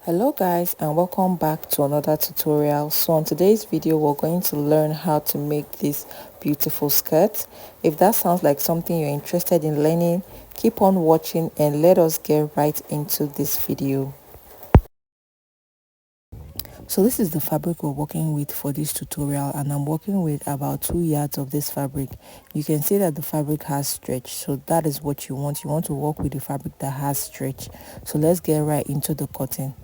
Hello guys, and welcome back to another tutorial. So on today's video we're going to learn how to make this beautiful skirt. If that sounds like something you're interested in learning, keep on watching and let us get right into this video. So this is the fabric we're working with for this tutorial, and I'm working with about 2 yards of this fabric. You can see that the fabric has stretch, so that is what you want. You want to work with the fabric that has stretch. So let's get right into the cutting.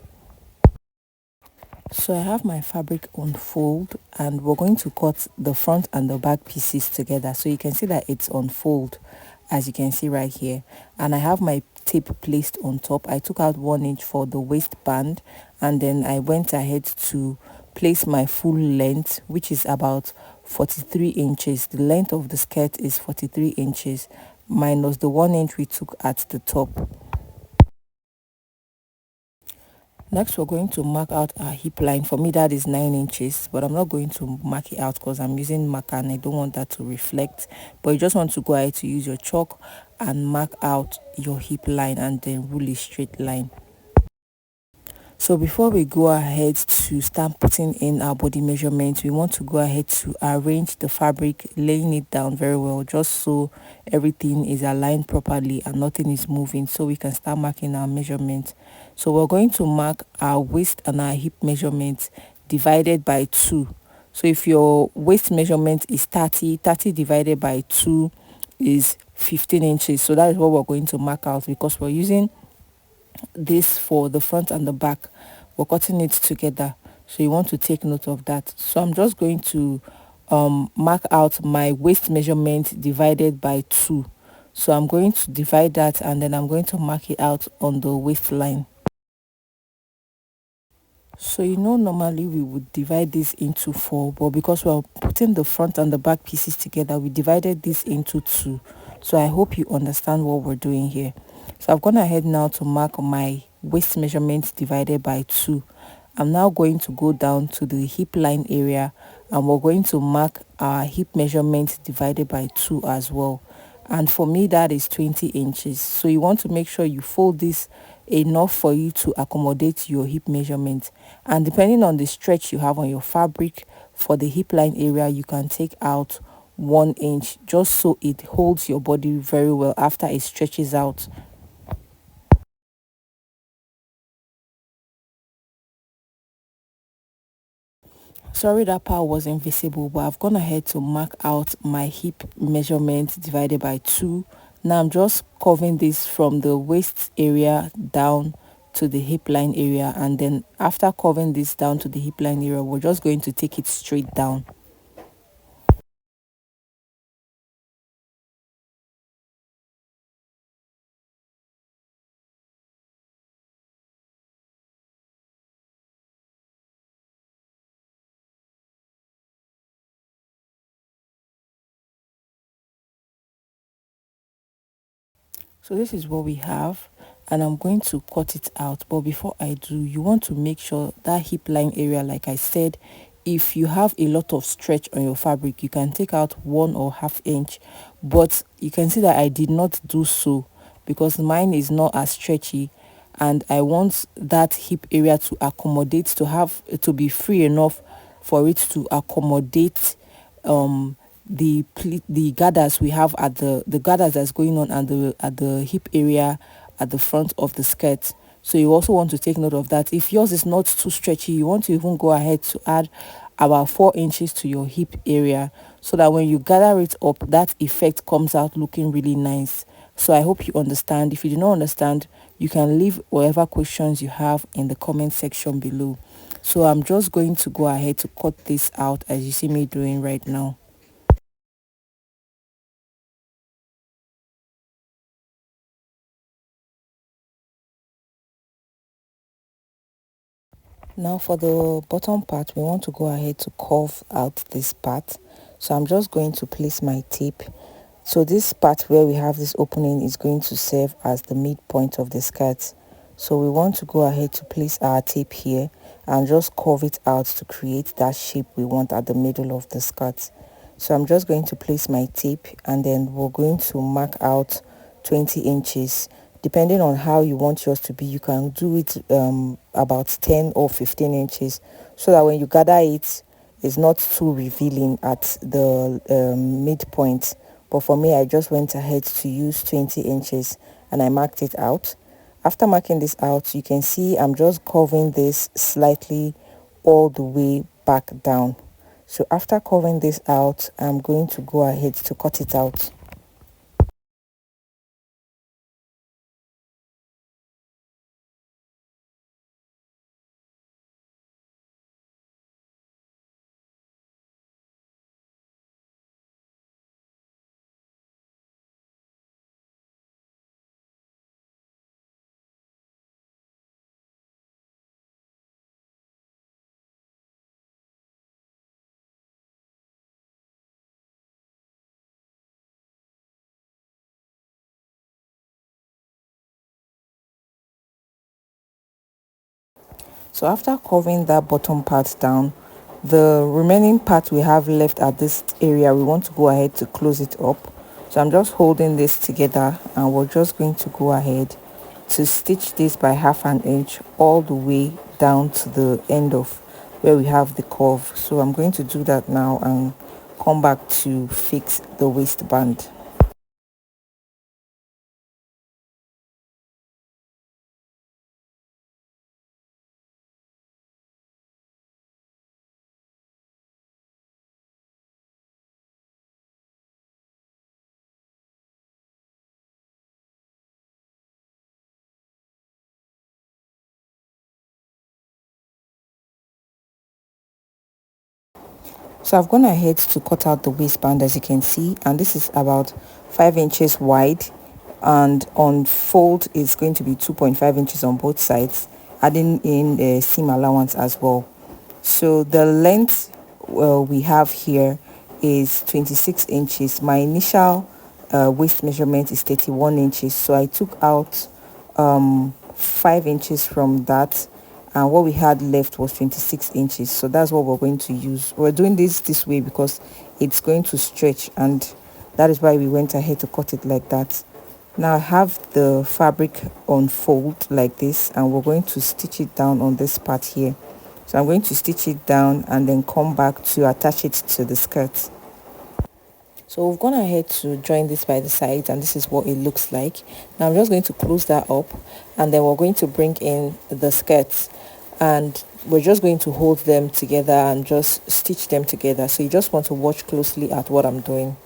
So I have my fabric on fold, and we're going to cut the front and the back pieces together. So you can see that it's on fold, as you can see right here. And I have my tape placed on top. I took out 1 inch for the waistband, and then I went ahead to place my full length, which is about 43 inches. The length of the skirt is 43 inches minus the 1 inch we took at the top. Next, we're going to mark out our hip line. For me, that is 9 inches, but I'm not going to mark it out because I'm using marker and I don't want that to reflect. But you just want to go ahead to use your chalk and mark out your hip line and then rule a straight line. So before we go ahead to start putting in our body measurements, we want to go ahead to arrange the fabric, laying it down very well, just so everything is aligned properly and nothing is moving, so we can start marking our measurements. So we're going to mark our waist and our hip measurements divided by 2. So if your waist measurement is 30 divided by 2 is 15 inches. So that is what we're going to mark out, because we're using this for the front and the back. We're cutting it together, so you want to take note of that. So I'm just going to mark out my waist measurement divided by 2. So I'm going to divide that, and then I'm going to mark it out on the waistline. So normally we would divide this into 4, but because we're putting the front and the back pieces together, we divided this into 2. So I hope you understand what we're doing here. So I've gone ahead now to mark my waist measurement divided by 2. I'm now going to go down to the hip line area, and we're going to mark our hip measurement divided by 2 as well. And for me, that is 20 inches. So you want to make sure you fold this enough for you to accommodate your hip measurement. And depending on the stretch you have on your fabric, for the hip line area, you can take out 1 inch, just so it holds your body very well after it stretches out. Sorry that part was invisible, but I've gone ahead to mark out my hip measurement divided by 2. Now I'm just covering this from the waist area down to the hip line area, and then after covering this down to the hip line area, we're just going to take it straight down. So this is what we have, and I'm going to cut it out. But before I do, you want to make sure that hip line area, like I said, if you have a lot of stretch on your fabric, you can take out 1 or ½ inch. But you can see that I did not do so, because mine is not as stretchy, and I want that hip area to accommodate, to be free enough for it to accommodate the gathers we have at the gathers that's going on at the hip area at the front of the skirt. So you also want to take note of that. If yours is not too stretchy, you want to even go ahead to add about 4 inches to your hip area, so that when you gather it up, that effect comes out looking really nice. So I hope you understand. If you do not understand, you can leave whatever questions you have in the comment section below. So I'm just going to go ahead to cut this out, as you see me doing right now. Now for the bottom part, we want to go ahead to curve out this part. So I'm just going to place my tape. So this part where we have this opening is going to serve as the midpoint of the skirt. So we want to go ahead to place our tape here and just curve it out to create that shape we want at the middle of the skirt. So I'm just going to place my tape, and then we're going to mark out 20 inches depending on how you want yours to be. You can do it about 10 or 15 inches, so that when you gather it, it's not too revealing at the midpoint. But for me, I just went ahead to use 20 inches and I marked it out. After marking this out, you can see I'm just curving this slightly all the way back down. So after curving this out, I'm going to go ahead to cut it out. So after covering that bottom part down, the remaining part we have left at this area, we want to go ahead to close it up. So I'm just holding this together and we're just going to go ahead to stitch this by 1/2 inch all the way down to the end of where we have the curve. So I'm going to do that now and come back to fix the waistband. So I've gone ahead to cut out the waistband, as you can see, and this is about 5 inches wide, and on fold it's going to be 2.5 inches on both sides, adding in the seam allowance as well. So the length we have here is 26 inches. My initial waist measurement is 31 inches, so I took out 5 inches from that, and what we had left was 26 inches. So that's what we're going to use. We're doing this way because it's going to stretch, and that is why we went ahead to cut it like that. Now I have the fabric on fold like this, and we're going to stitch it down on this part here. So I'm going to stitch it down and then come back to attach it to the skirt. So we've gone ahead to join this by the sides, and this is what it looks like. Now I'm just going to close that up, and then we're going to bring in the skirts, and we're just going to hold them together and just stitch them together. So you just want to watch closely at what I'm doing.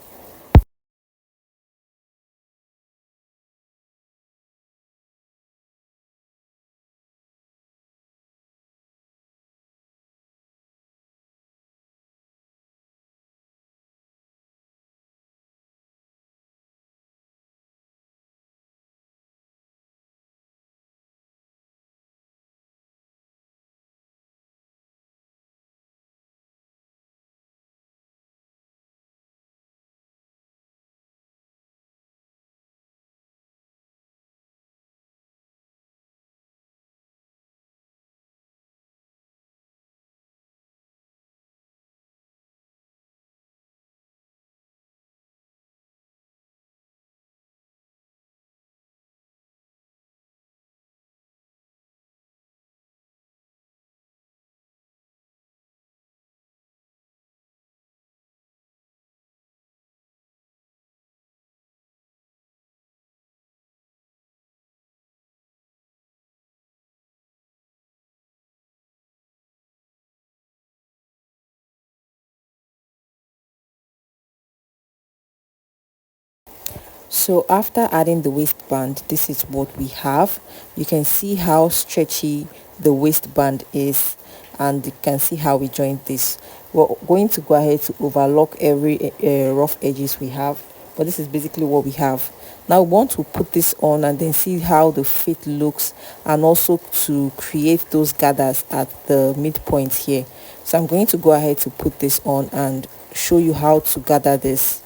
So after adding the waistband, this is what we have. You can see how stretchy the waistband is, and you can see how we joined this. We're going to go ahead to overlock every rough edges we have, but this is basically what we have. Now we want to put this on and then see how the fit looks, and also to create those gathers at the midpoint here. So I'm going to go ahead to put this on and show you how to gather this.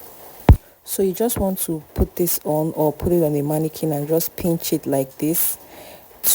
So you just want to put this on, or put it on a mannequin, and just pinch it like this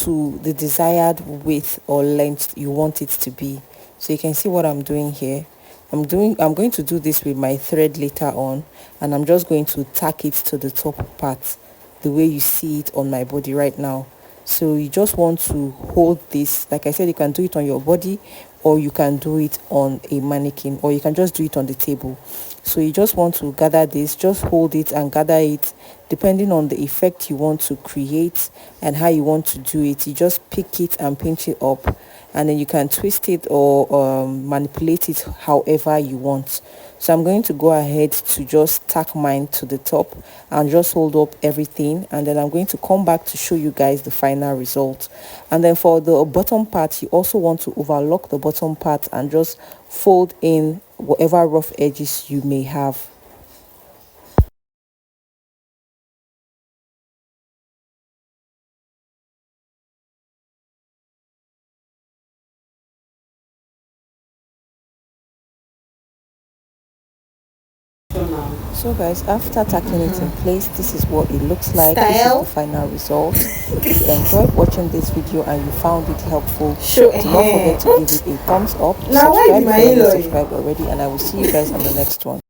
to the desired width or length you want it to be. So you can see what I'm doing here. I'm going to do this with my thread later on, and I'm just going to tack it to the top part. the way you see it on my body right now. So you just want to hold this. Like I said, you can do it on your body, or you can do it on a mannequin, or you can just do it on the table. So you just want to gather this, just hold it and gather it depending on the effect you want to create and how you want to do it. You just pick it and pinch it up, and then you can twist it or manipulate it however you want. So I'm going to go ahead to just tack mine to the top and just hold up everything, and then I'm going to come back to show you guys the final result. And then for the bottom part, you also want to overlock the bottom part and just fold in whatever rough edges you may have. So guys, after tacking it in place, this is what it looks like. This is the final result. If you enjoyed watching this video and you found it helpful, do not forget to give it a thumbs up, subscribe if you haven't subscribed already, and I will see you guys on the next one.